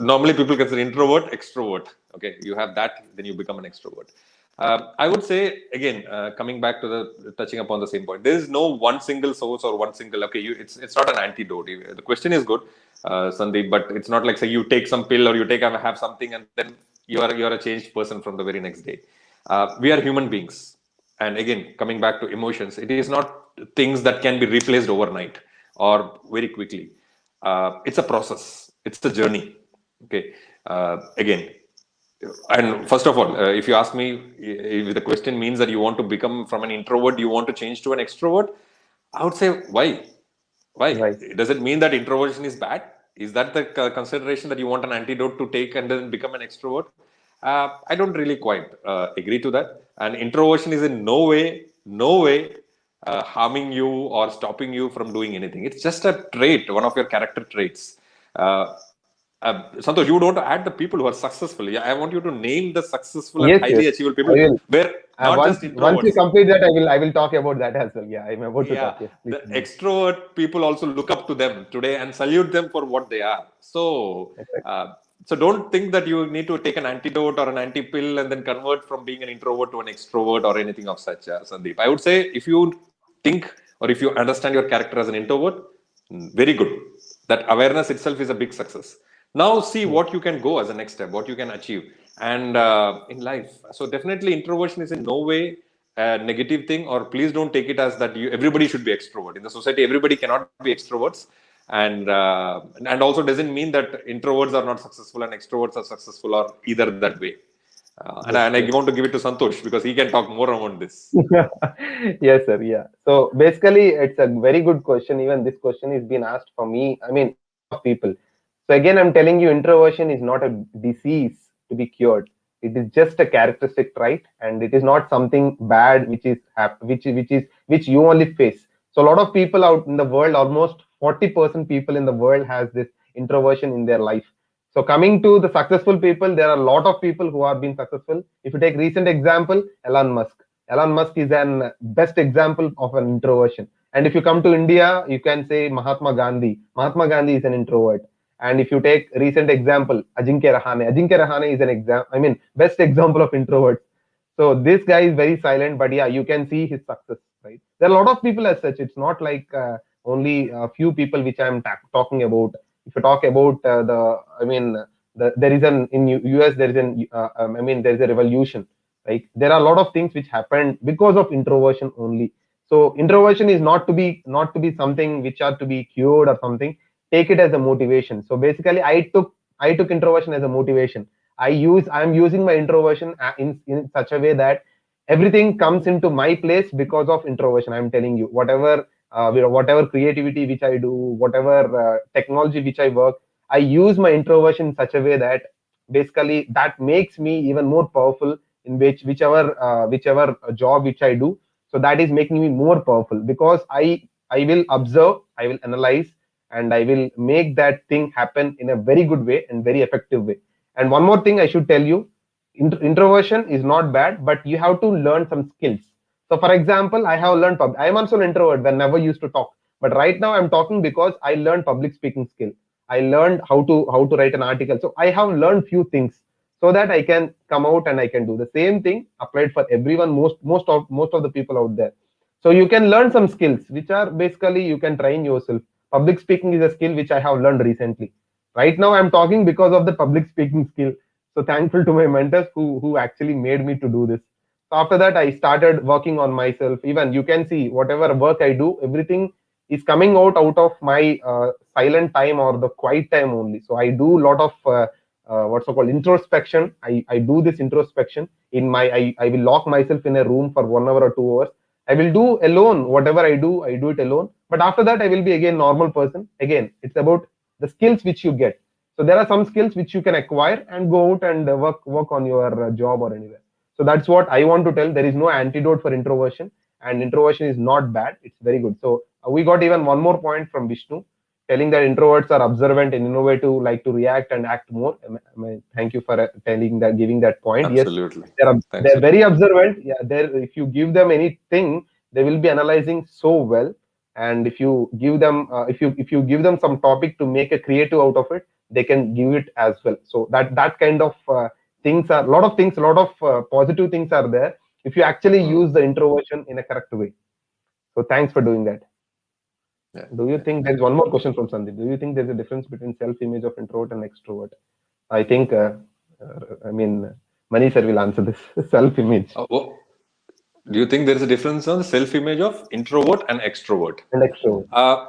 normally people consider introvert, extrovert. Okay. You have that, then you become an extrovert. I would say again, coming back to the touching upon the same point, there is no one single source or one single. Okay, it's not an antidote. The question is good, Sandeep, but it's not like say you take some pill or you have something and then you're a changed person from the very next day. We are human beings, and again, coming back to emotions, it is not things that can be replaced overnight or very quickly. It's a process. It's a journey. Okay. Again, and first of all, if you ask me, if the question means that you want to become from an introvert, you want to change to an extrovert, I would say why? Why? Right. Does it mean that introversion is bad? Is that the consideration that you want an antidote to take and then become an extrovert? I don't really quite agree to that. And introversion is in no way harming you or stopping you from doing anything. It's just a trait, one of your character traits. Uh, Santosh, you don't add the people who are successful. Yeah, I want you to name the successful and Yes, yes, highly achievable I people will. where not Once just once you introverts. complete that, I will talk about that as well. Yeah, I'm about to Yeah, talk. Yes, please. the extrovert people also look up to them today and salute them for what they are. So Exactly. so don't think that you need to take an antidote or an anti-pill and then convert from being an introvert to an extrovert or anything of such, Sandeep. I would say if you think or if you understand your character as an introvert, very good. That awareness itself is a big success. Now see Yes. what you can go as a next step, what you can achieve, and in life. So definitely introversion is in no way a negative thing, or please don't take it as that you everybody should be extrovert in the society. Everybody cannot be extroverts, and also doesn't mean that introverts are not successful and extroverts are successful or either that way. And, Yes. I, and I Yes. want to give it to Santosh because he can talk more about this. Yes, sir. Yeah. So basically, it's a very good question. Even this question is being asked for me. I mean, a lot of people. So again, I'm telling you, introversion is not a disease to be cured. It is just a characteristic trait, and it is not something bad which is which you only face. So a lot of people out in the world, almost 40% people in the world has this introversion in their life. So coming to the successful people, there are a lot of people who are being successful. If you take recent example, Elon Musk. Elon Musk is an best example of an introversion. And if you come to India, you can say Mahatma Gandhi. Mahatma Gandhi is an introvert. And if you take recent example, Ajinkya Rahane is an example. I mean, best example of introvert. So this guy is very silent, but yeah, you can see his success, right? There are a lot of people as such. It's not like only a few people which I'm talking about. If you talk about I mean, there is an in US there is an I mean there is a revolution. Like there are a lot of things which happened because of introversion only. So introversion is not to be something which are to be cured or something. Take it as a motivation. So basically, I took introversion as a motivation. I'm using my introversion in such a way that everything comes into my place because of introversion. I'm telling you, whatever creativity which I do, whatever technology which I work, I use my introversion in such a way that basically that makes me even more powerful in whichever job which I do. So that is making me more powerful because I will observe, I will analyze, and I will make that thing happen in a very good way and very effective way. And one more thing I should tell you, introversion is not bad, but you have to learn some skills. So, for example, I have learned I am also an introvert when never used to talk, but right now I'm talking because I learned public speaking skill. I learned how to write an article. So I have learned few things so that I can come out and I can do the same thing applied for everyone, most of the people out there. So you can learn some skills which are basically you can train yourself. Public speaking is a skill which I have learned recently. Right now I'm talking because of the public speaking skill. So thankful to my mentors who actually made me to do this. So after that, I started working on myself. Even you can see whatever work I do, everything is coming out of my silent time or the quiet time only. So I do a lot of what's so called introspection. I do this introspection in I will lock myself in a room for 1 hour or 2 hours. I will do alone whatever I do it alone. But after that, I will be again normal person. Again, it's about the skills which you get. So there are some skills which you can acquire and go out and work on your job or anywhere. So that's what I want to tell. There is no antidote for introversion, and introversion is not bad. It's very good. So we got even one more point from Vishnu, telling that introverts are observant and innovative, like to react and act more. Thank you for telling that, giving that point. Yes, Absolutely. Thanks. they're very observant. Yeah, if you give them anything, they will be analyzing so well. And if you give them if you give them some topic to make a creative out of it, they can give it as well. So that kind of things are a lot of things, a lot of positive things are there if you actually Mm. use the introversion in a correct way. So thanks for doing that. Yeah, Do you yeah. think there's one more question from Sandeep? Do you think there's a difference between self-image of introvert and extrovert? I think, I mean, Mani sir will answer this. Self-image Do you think there is a difference on the self-image of introvert and extrovert? and extrovert. Uh,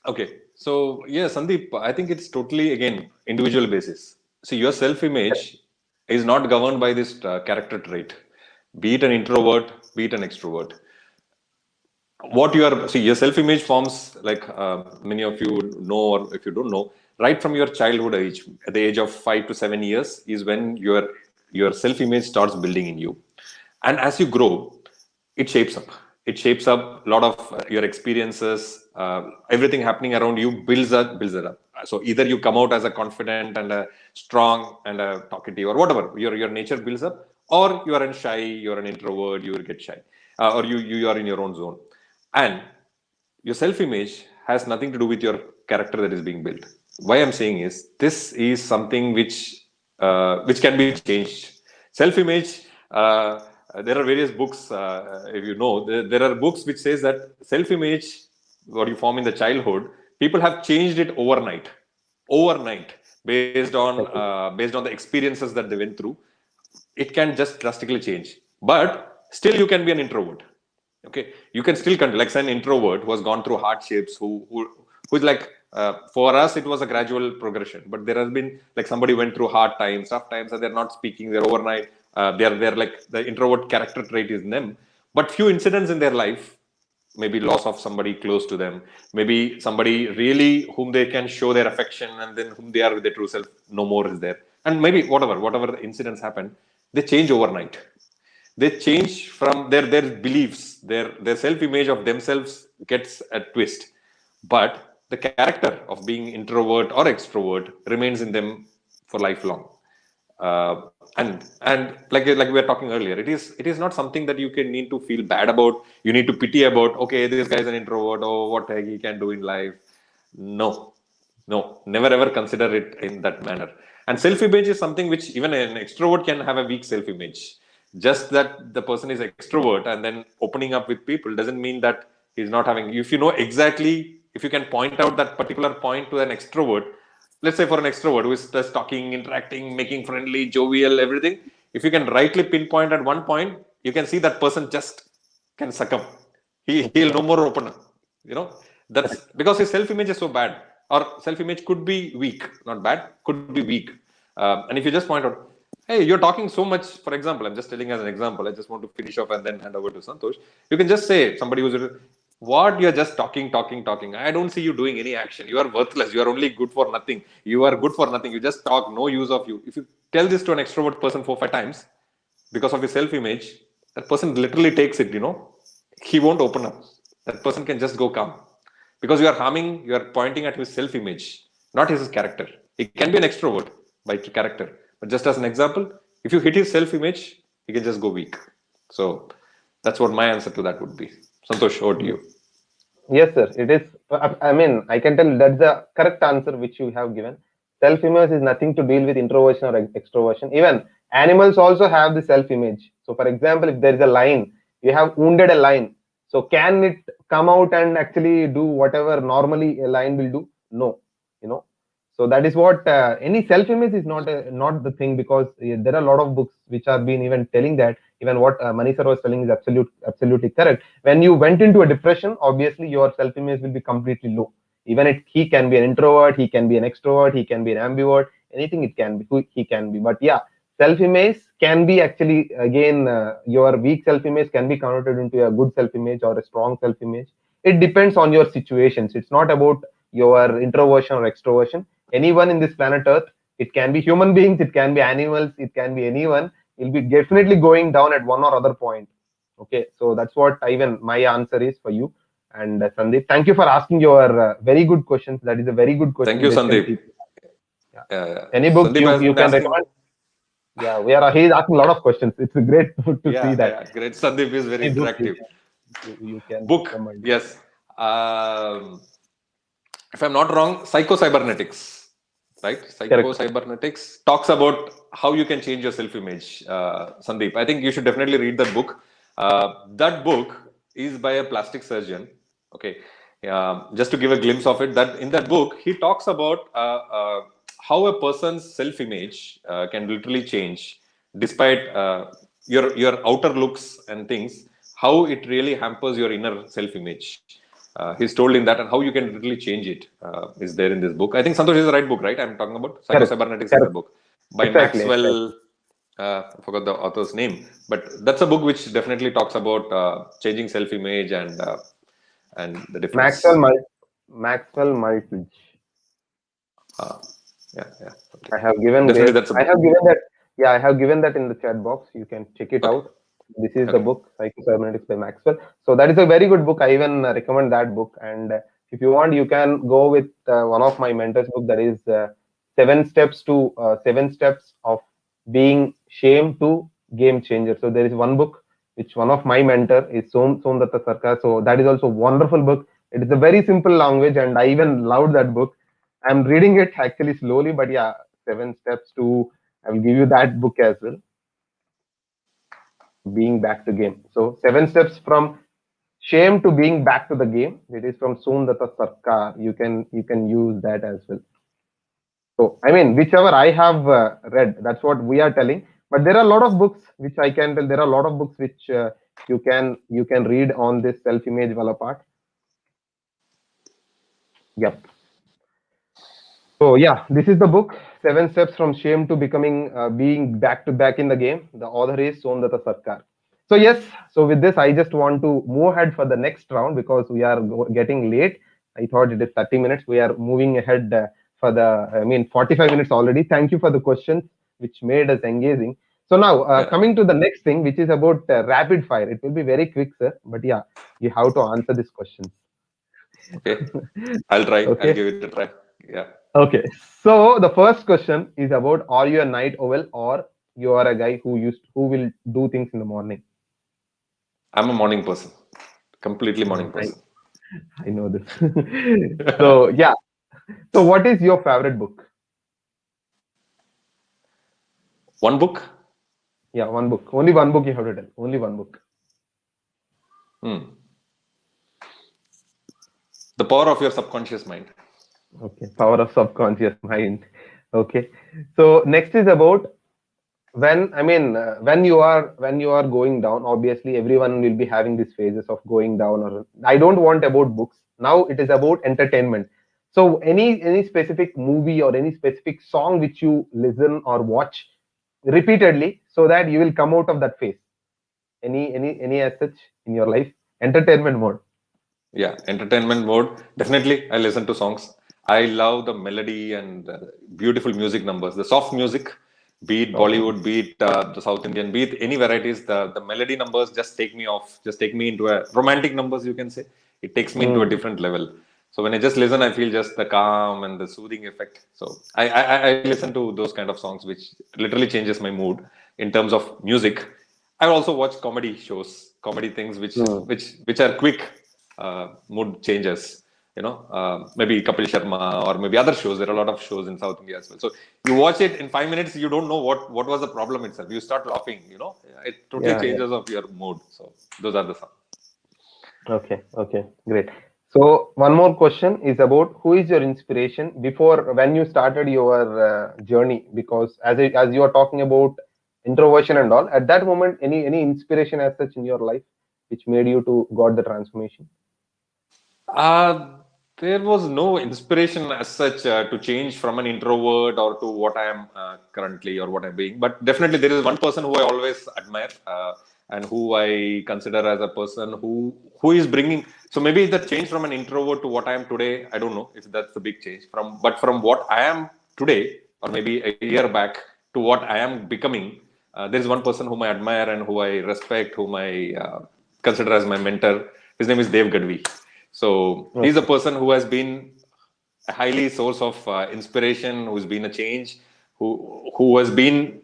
okay, so yeah, Sandeep, I think it's totally again individual basis. See, your self-image is not governed by this character trait, be it an introvert, be it an extrovert. What you are, see, your self-image forms, like many of you would know, or if you don't know, right from your childhood age, at the age of 5 to 7 years, is when your self-image starts building in you. And as you grow, it shapes up. It shapes up a lot of your experiences, everything happening around you builds it up. So either you come out as a confident and a strong and a talkative or whatever, your nature builds up, or you are an shy, you're an introvert, you will get shy, or you are in your own zone. And your self-image has nothing to do with your character that is being built. Why I'm saying is this is something which can be changed. Self-image. There are various books. If you know, there are books which says that self-image, what you form in the childhood, people have changed it overnight, based on the experiences that they went through. It can just drastically change, but still you can be an introvert. Okay, you can still like say an introvert who has gone through hardships, who's like, for us it was a gradual progression, but there has been like somebody went through hard times, tough times, and they're not speaking, they're overnight, they're like the introvert character trait is in them, but few incidents in their life, maybe loss of somebody close to them, maybe somebody really whom they can show their affection, and then whom they are with their true self no more is there, and maybe whatever the incidents happen, they change overnight. They change from their beliefs, their self-image of themselves gets a twist, but the character of being introvert or extrovert remains in them for lifelong. And like we were talking earlier, it is not something that you can need to feel bad about, you need to pity about. Okay, this guy is an introvert, oh, what he can do in life. No, no, never ever consider it in that manner. And self-image is something which even an extrovert can have a weak self-image. Just that the person is extrovert and then opening up with people doesn't mean that he's not having. If you know exactly, if you can point out that particular point to an extrovert, let's say for an extrovert who is just talking, interacting, making friendly, jovial, everything, if you can rightly pinpoint at one point, you can see that person just can succumb. He'll no more open up. You know, that's because his self-image is so bad, or self-image could be weak, not bad, could be weak. And if you just point out, hey, you're talking so much, for example, I'm just telling as an example, I just want to finish off and then hand over to Santhosh. You can just say, somebody who's, what, you're just talking. I don't see you doing any action. You are worthless. You are only good for nothing. You are good for nothing. You just talk, no use of you. If you tell this to an extrovert person 4 or 5 times, because of his self-image, that person literally takes it, he won't open up. That person can just go calm. Because you are pointing at his self-image, not his character. He can be an extrovert by character. But just as an example, if you hit his self-image, he can just go weak. So that's what my answer to that would be. Santosh, over to you. Yes, sir. It is. I mean, I can tell that's the correct answer which you have given. Self-image is nothing to deal with introversion or extroversion. Even animals also have the self-image. So, for example, if there is a lion, you have wounded a lion. So, can it come out and actually do whatever normally a lion will do? No. You know. So that is what any self-image is not the thing, because there are a lot of books which are been even telling that. Even what Manisar was telling is absolutely correct. When you went into a depression, obviously your self-image will be completely low. Even he can be an introvert, he can be an extrovert, he can be an ambivert, anything it can be, he can be. But yeah, self-image can be actually, again, your weak self-image can be converted into a good self-image or a strong self-image. It depends on your situations. It's not about your introversion or extroversion. Anyone in this planet Earth, it can be human beings, it can be animals, it can be anyone, will be definitely going down at one or other point. Okay, so that's what even my answer is for you. And Sandeep, thank you for asking your very good questions. That is a very good question. Thank you, Sandeep. Yeah. Any book Sandeep you has been can asking. recommend? Yeah, he's asking a lot of questions. It's great to see that. Yeah, great. Sandeep is very Any book interactive. you can Book, recommend. yes. If I'm not wrong, Psycho-Cybernetics, right? Psycho-Cybernetics talks about how you can change your self-image. Sandeep, I think you should definitely read that book. That book is by a plastic surgeon. Okay, just to give a glimpse of it, that in that book he talks about how a person's self-image can literally change despite your outer looks and things. How it really hampers your inner self-image. He's told in that, and how you can really change it is there in this book. I think Santosh is the right book, right? I'm talking about Psycho-Cybernetics is the book by Maxwell. I forgot the author's name, but that's a book which definitely talks about changing self-image and the difference. Maxwell Maltridge. Uh, yeah, yeah. I have given Definitely, there. that's a I book. have given that. Yeah, I have given that in the chat box. You can check it Okay, out. This is the okay. book, Psychocybernetics by Maxwell. So that is a very good book. I even recommend that book. And if you want, you can go with one of my mentors' book. That is Seven Steps of Being Shame to Game Changer. So there is one book which one of my mentor is Somdatta Sarkar. So that is also a wonderful book. It is a very simple language, and I even loved that book. I'm reading it actually slowly, but yeah, Seven Steps to, I will give you that book as well. Being back to game. So seven steps from shame to being back to the game. It is from Sundata Sarkar. You can use that as well. So I mean, whichever I have read, that's what we are telling. But there are a lot of books which I can tell. There are a lot of books which you can read on this self-image wala part. Yep. So yeah, this is the book, Seven Steps from Shame to Becoming Being Back to Back in the Game. The author is Somdata Sarkar. So yes, so with this, I just want to move ahead for the next round because we are getting late. I thought it is 30 minutes. We are moving ahead for the, I mean, 45 minutes already. Thank you for the questions, which made us engaging. So now, Yeah, coming to the next thing, which is about rapid fire. It will be very quick, sir. But yeah, you have to answer these questions. okay. I'll try. I'll Okay. give it a try. Yeah. Okay, so the first question is about, are you a night owl or you are a guy who will do things in the morning? I'm a morning person, completely morning I, person. I know this. So yeah. So what is your favorite book? One book. Yeah, one book. Only one book you have to tell. Only one book. Hmm. The power of your subconscious mind. Okay. Power of subconscious mind. Okay. So next is about, when I mean when you are going down. Obviously, everyone will be having these phases of going down. Or I don't want about books. Now it is about entertainment. So any specific movie or any specific song which you listen or watch repeatedly, so that you will come out of that phase. Any as such in your life? Entertainment mode. Yeah, entertainment mode. Definitely, I listen to songs. I love the melody and beautiful music numbers. The soft music, be it Okay. Bollywood, be it the South Indian, be it any varieties, the melody numbers just take me off, just take me into a romantic numbers, you can say. It takes me into a Mm. different level. So when I just listen, I feel just the calm and the soothing effect. So I listen to those kind of songs, which literally changes my mood in terms of music. I also watch comedy shows, comedy things, Mm. which are quick mood changes. Maybe Kapil Sharma or maybe other shows. There are a lot of shows in South India as well. So you watch it in 5 minutes, you don't know what was the problem itself. You start laughing. It totally Yeah, yeah. changes of your mood. So those are the songs. Okay, okay, great. So one more question is about, who is your inspiration before, when you started your journey? Because as you are talking about introversion and all, at that moment, any inspiration as such in your life which made you to got the transformation? Uh, there was no inspiration as such to change from an introvert or to what I am currently or what I'm being. But definitely, there is one person who I always admire and who I consider as a person who is bringing. So maybe the change from an introvert to what I am today, I don't know if that's a big change. From what I am today, or maybe a year back to what I am becoming, there is one person whom I admire and who I respect, whom I consider as my mentor. His name is Dev Gadvi. So he's a Okay. person who has been a highly source of inspiration, who's been a change, who's been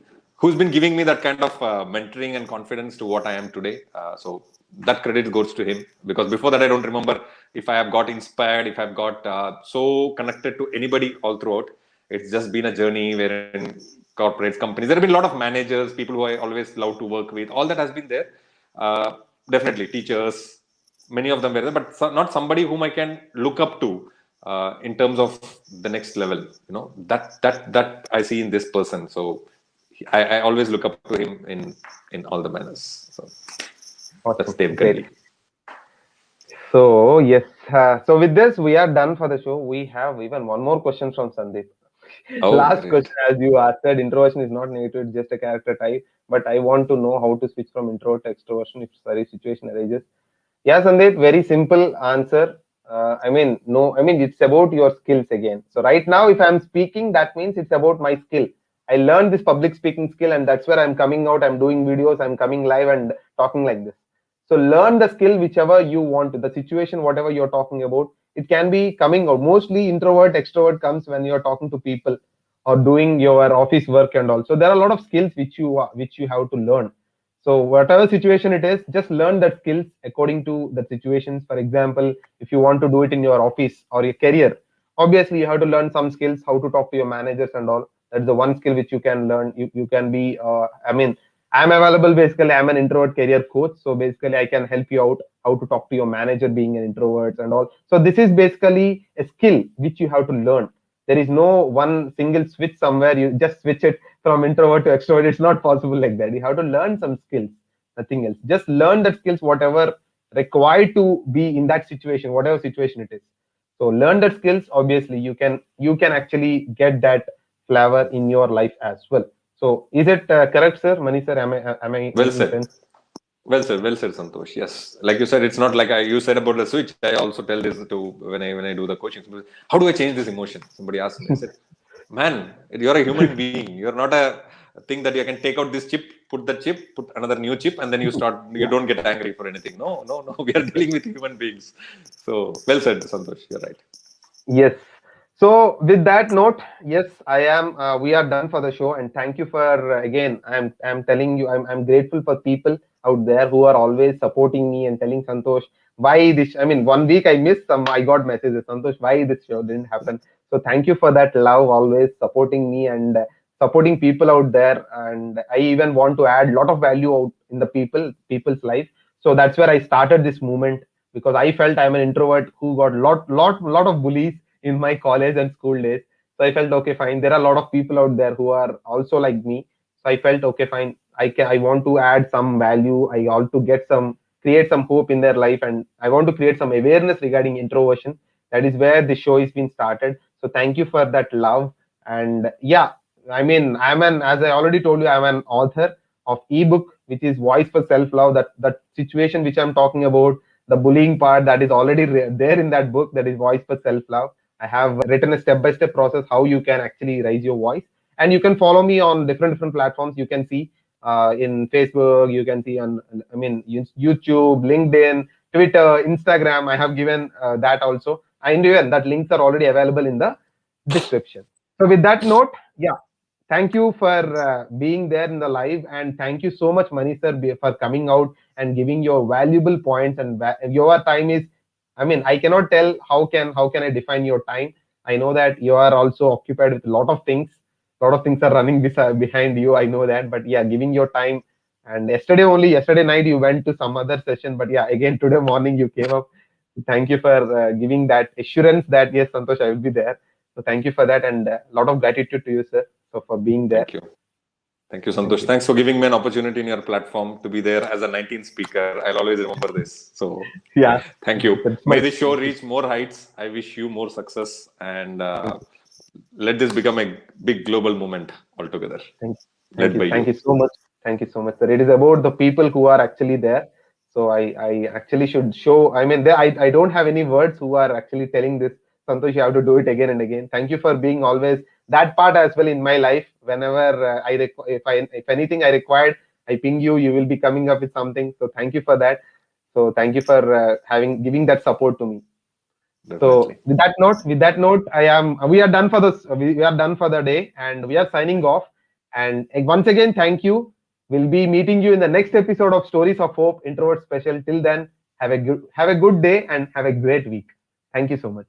giving me that kind of mentoring and confidence to what I am today. So that credit goes to him, because before that I don't remember if I have got inspired, if I've got so connected to anybody all throughout. It's just been a journey wherein corporates, companies. There have been a lot of managers, people who I always love to work with. All that has been there. Definitely teachers, many of them were there, but not somebody whom I can look up to in terms of the next level. That I see in this person. So I always look up to him in all the manners. So that's Awesome, Dave great. Gadvi. So yes, so with this we are done for the show. We have even one more question from Sandeep. Oh, Last great. question, as you asked, introversion is not negative, it's just a character type. But I want to know how to switch from introvert to extroversion if sorry situation arises. Yeah, Sandeep, very simple answer. no, it's about your skills again. So right now, if I'm speaking, that means it's about my skill. I learned this public speaking skill, and that's where I'm coming out. I'm doing videos, I'm coming live and talking like this. So learn the skill whichever you want, the situation, whatever you're talking about. It can be coming out. Mostly introvert, extrovert comes when you're talking to people or doing your office work and all. So there are a lot of skills which you have to learn. So whatever situation it is, just learn that skills according to the situations. For example, if you want to do it in your office or your career, obviously you have to learn some skills, how to talk to your managers and all. That's the one skill which you can learn. You can be I'm available. Basically, I'm an introvert career coach, so basically I can help you out how to talk to your manager being an introvert and all. So this is basically a skill which you have to learn. There is no one single switch somewhere. You just switch it from introvert to extrovert. It's not possible like that. You have to learn some skills, nothing else. Just learn that skills, whatever required to be in that situation, whatever situation it is. So learn that skills. Obviously, you can actually get that flavor in your life as well. So is it correct, sir? Mani sir, am I Well making said. sense? Well said, Santosh. Yes, like you said, it's not like you said about the switch. I also tell this to when I do the coaching. How do I change this emotion? Somebody asked me. I said, "Man, you're a human being. You're not a thing that you can take out this chip, put the chip, put another new chip, and then you start. You Yeah. don't get angry for anything. No, no, no. We are dealing with human beings. So well said, Santosh. You're right. Yes. So with that note, yes, I am. We are done for the show, and thank you for again. I'm telling you, I'm grateful for people out there who are always supporting me and telling Santosh why this. I mean, one week I missed some. I got messages, Santosh, why this show didn't happen. So thank you for that love, always supporting me and supporting people out there. And I even want to add a lot of value out in the people's life. So that's where I started this movement because I felt I'm an introvert who got lot of bullies in my college and school days. So I felt okay, fine. There are a lot of people out there who are also like me. So I felt okay, fine. I want to add some value. I want to create some hope in their life, and I want to create some awareness regarding introversion. That is where the show is being started. So thank you for that love. And yeah, as I already told you, I'm an author of ebook, which is Voice for Self Love. That situation which I'm talking about, the bullying part, that is already there in that book, that is Voice for Self Love. I have written a step by step process how you can actually raise your voice, and you can follow me on different platforms. You can see in Facebook, you can see on YouTube, LinkedIn, Twitter, Instagram. I have given that also, and even that links are already available in the description. So with that note, yeah, thank you for being there in the live, and thank you so much, Mani sir, for coming out and giving your valuable points. And your time is, I cannot tell how can I define your time. I know that you are also occupied with a lot of things. A lot of things are running behind you. I know that, but yeah, giving your time. And yesterday night you went to some other session, but yeah, again today morning you came up. Thank you for giving that assurance that yes, Santosh, I will be there. So thank you for that, and a lot of gratitude to you, sir, so for being there. Thank you. Thank you, Thank Santosh. you. Thanks for giving me an opportunity in your platform to be there as a 19th speaker. I'll always remember this. So, Yeah, thank you. that's May my this show reach more heights. I wish you more success and thank you. let this become a big global movement altogether, Thank you. Thank led you. by Thank you. you so much. Thank you so much, sir. It is about the people who are actually there. So I actually should show. I don't have any words who are actually telling this. Santosh, you have to do it again and again. Thank you for being always that part as well in my life. Whenever if anything I required, I ping you. You will be coming up with something. So thank you for that. So thank you for giving that support to me. So Definitely. with that note, we are done for this. We are done for the day, and we are signing off. And once again, thank you. We'll be meeting you in the next episode of Stories of Hope, Introvert Special. Till then, have a good day and have a great week. Thank you so much.